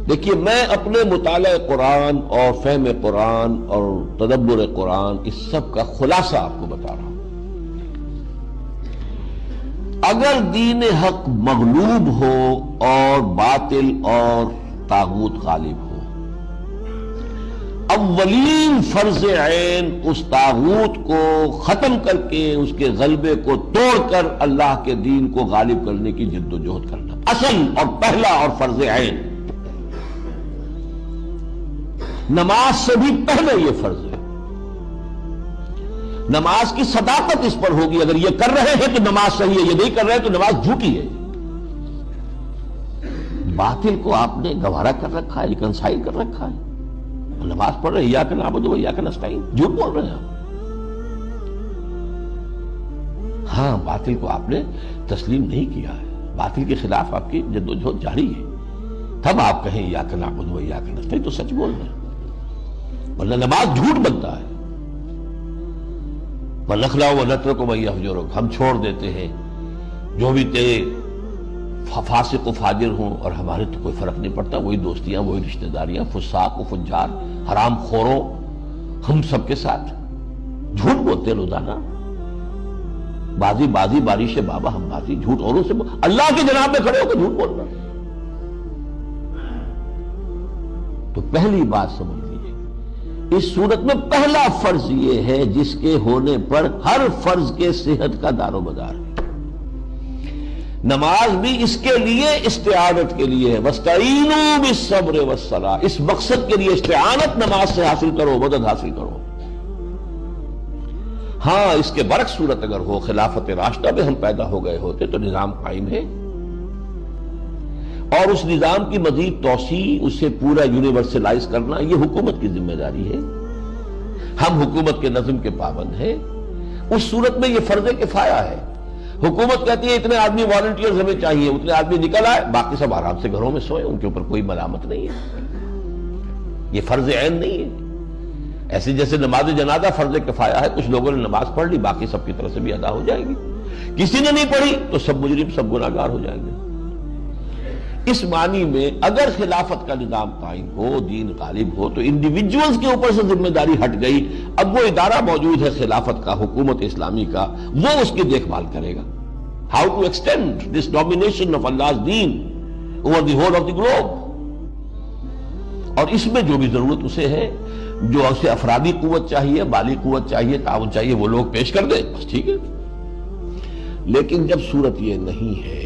دیکھیے میں اپنے مطالعہ قرآن اور فہم قرآن اور تدبر قرآن اس سب کا خلاصہ آپ کو بتا رہا ہوں۔ اگر دین حق مغلوب ہو اور باطل اور طاغوت غالب ہو، اولین فرض عین اس طاغوت کو ختم کر کے اس کے غلبے کو توڑ کر اللہ کے دین کو غالب کرنے کی جد و جہد کرنا، اصل اور پہلا اور فرض عین۔ نماز سے بھی پہلے یہ فرض ہے۔ نماز کی صداقت اس پر ہوگی، اگر یہ کر رہے ہیں تو نماز صحیح ہے، یہ نہیں کر رہے تو نماز جھوٹی ہے۔ باطل کو آپ نے گوارا کر رکھا ہے، ریکنسائل کر رکھا ہے، نماز پڑھ رہے ہیں ایاک نعبد و ایاک نستعین، جھوٹ بول رہے ہیں آپ۔ ہاں باطل کو آپ نے تسلیم نہیں کیا ہے، باطل کے خلاف آپ کی جدوجہد جاری ہے، تب آپ کہیں ایاک نعبد و ایاک نستعین تو سچ بول رہے ہیں، ورنہ نماز جھوٹ بنتا ہے۔ وَنَخْلَعُ وَنَتْرُكُ مَن يَفْجُرُكَ، ہم چھوڑ دیتے ہیں جو بھی تیرے فاسق و فاجر ہوں، اور ہمارے تو کوئی فرق نہیں پڑتا، وہی دوستیاں، وہی رشتہ داریاں، فساق و فجار، حرام خوروں، ہم سب کے ساتھ جھوٹ بولتے روزانہ۔ بازی بازی بارش بابا ہم بازی، جھوٹ اوروں سے اللہ کے جناب میں کھڑے ہو کے جھوٹ بولنا۔ تو پہلی بات سمجھ لیجیے، اس صورت میں پہلا فرض یہ ہے جس کے ہونے پر ہر فرض کے صحت کا دار و مدار ہے۔ نماز بھی اس کے لیے استعانت کے لیے ہے، وَاسْتَعِینُوا بِالصَّبْرِ وَالصَّلَاةِ، اس مقصد کے لیے استعانت نماز سے حاصل کرو، مدد حاصل کرو۔ ہاں اس کے برعکس صورت اگر ہو، خلافت راشدہ میں ہم پیدا ہو گئے ہوتے تو نظام قائم ہے، اور اس نظام کی مزید توسیع، اسے پورا یونیورسلائز کرنا، یہ حکومت کی ذمہ داری ہے۔ ہم حکومت کے نظم کے پابند ہیں۔ اس صورت میں یہ فرض کفایہ ہے۔ حکومت کہتی ہے اتنے آدمی والنٹیئرز ہمیں چاہیے، اتنے آدمی نکل آئے، باقی سب آرام سے گھروں میں سوئے، ان کے اوپر کوئی ملامت نہیں ہے۔ یہ فرض عین نہیں ہے۔ ایسے جیسے نماز جنازہ فرض کفایہ ہے، کچھ لوگوں نے نماز پڑھ لی، باقی سب کی طرف سے بھی ادا ہو جائے گی۔ کسی نے نہیں پڑھی تو سب مجرم، سب گناہگار ہو جائیں گے۔ اس معنی میں اگر خلافت کا نظام قائم ہو، دین غالب ہو، تو انڈیویجولز کے اوپر سے ذمہ داری ہٹ گئی۔ اب وہ ادارہ موجود ہے خلافت کا، حکومت اسلامی کا، وہ اس کی دیکھ بھال کرے گا۔ How to extend this domination of Allah دین over the whole of the globe, اور اس میں جو بھی ضرورت اسے ہے، جو اسے افرادی قوت چاہیے، مالی قوت چاہیے، تعاون چاہیے، وہ لوگ پیش کر دے، بس ٹھیک ہے۔ لیکن جب صورت یہ نہیں ہے،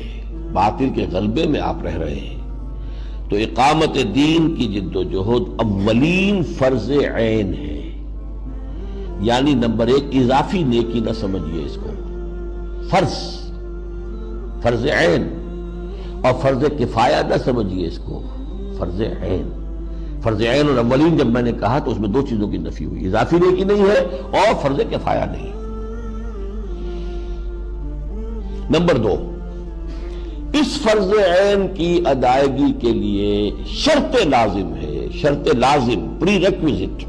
باطل کے غلبے میں آپ رہ رہے ہیں، تو اقامت دین کی جد و جہد اولین فرض عین ہے۔ یعنی نمبر ایک، اضافی نیکی نہ سمجھیے اس کو، فرض عین، اور فرض کفایہ نہ سمجھیے اس کو، فرض عین۔ فرض عین اور اولین جب میں نے کہا تو اس میں دو چیزوں کی نفی ہوئی، اضافی نیکی نہیں ہے اور فرض کفایہ نہیں۔ نمبر دو، اس فرض عین کی ادائیگی کے لیے شرط لازم ہے، شرط لازم، پری ریکویزٹ،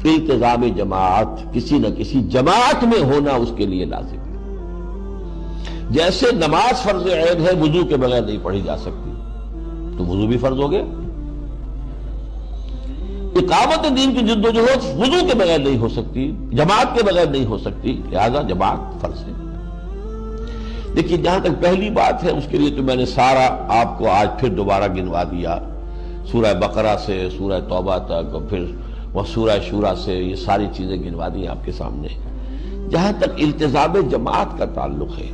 التزام جماعت، کسی نہ کسی جماعت میں ہونا اس کے لیے لازم ہے۔ جیسے نماز فرض عین ہے، وضو کے بغیر نہیں پڑھی جا سکتی، تو وضو بھی فرض ہو گیا۔ اقامت دین کی جد و جہد وضو کے بغیر نہیں ہو سکتی، جماعت کے بغیر نہیں ہو سکتی، لہذا جماعت فرض ہے۔ دیکھیے جہاں تک پہلی بات ہے، اس کے لیے تو میں نے سارا آپ کو آج پھر دوبارہ گنوا دیا، سورہ بقرہ سے سورہ توبہ تک، اور پھر وہ سورہ شورى سے، یہ ساری چیزیں گنوا دی آپ کے سامنے۔ جہاں تک التزام جماعت کا تعلق ہے،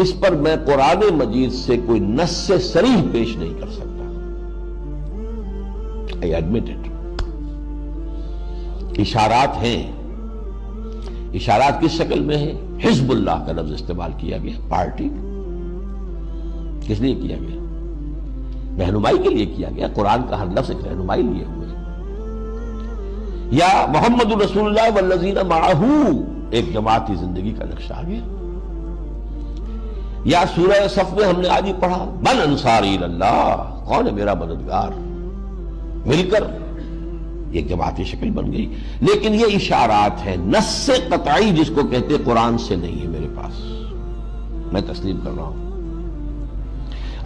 اس پر میں قرآن مجید سے کوئی نص صریح پیش نہیں کر سکتا، I admit it۔ اشارات ہیں، اشارات کس شکل میں ہیں؟ حزب اللہ کا لفظ استعمال کیا گیا، پارٹی، کس لیے کیا گیا؟ رہنمائی کے لیے کیا گیا، قرآن کا ہر لفظ ایک رہنمائی لیے ہوئے۔ یا محمد رسول اللہ والذین معہ، ایک جماعتی زندگی کا نقشہ آ گیا۔ یا سورہ صف میں ہم نے آج ہی پڑھا، من انصاری اللہ، کون ہے میرا مددگار، مل کر ایک جماعتی شکل بن گئی۔ لیکن یہ اشارات ہیں، نص قطعی جس کو کہتے قرآن سے نہیں ہے میرے پاس، میں تسلیم کر رہا ہوں۔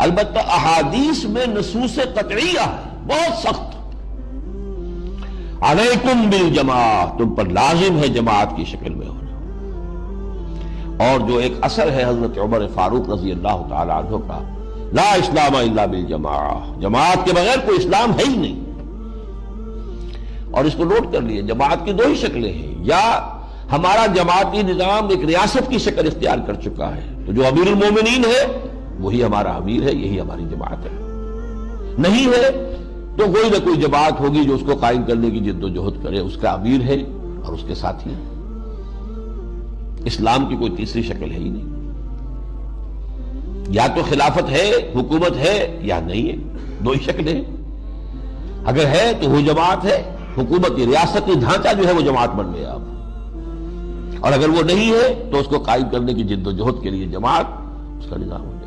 البتہ احادیث میں نصوص قطعیہ ہے بہت سخت. علیکم بالجماعت، تم پر لازم ہے جماعت کی شکل میں ہونا. اور جو ایک اثر ہے حضرت عمر فاروق رضی اللہ تعالی عنہ کا، لا اسلام الا بالجماعہ، جماعت کے بغیر کوئی اسلام ہے ہی نہیں. اور اس کو نوٹ کر لیے، جماعت کی دو ہی شکلیں ہیں، یا ہمارا جماعتی نظام ایک ریاست کی شکل اختیار کر چکا ہے، تو جو امیر المومنین ہے وہی ہمارا امیر ہے، یہی ہماری جماعت ہے. نہیں ہے تو کوئی نہ کوئی جماعت ہوگی جو اس کو قائم کرنے کی جد و جہد کرے، اس کا امیر ہے اور اس کے ساتھی. اسلام کی کوئی تیسری شکل ہے ہی نہیں. یا تو خلافت ہے، حکومت ہے، یا نہیں ہے، دو ہی شکلیں ہیں. اگر ہے تو وہ جماعت ہے، حکومتی ریاستی ڈھانچہ جو ہے وہ جماعت بن گیا اب. اور اگر وہ نہیں ہے تو اس کو قائم کرنے کی جد و جہد کے لیے جماعت اس کا نظام ہے.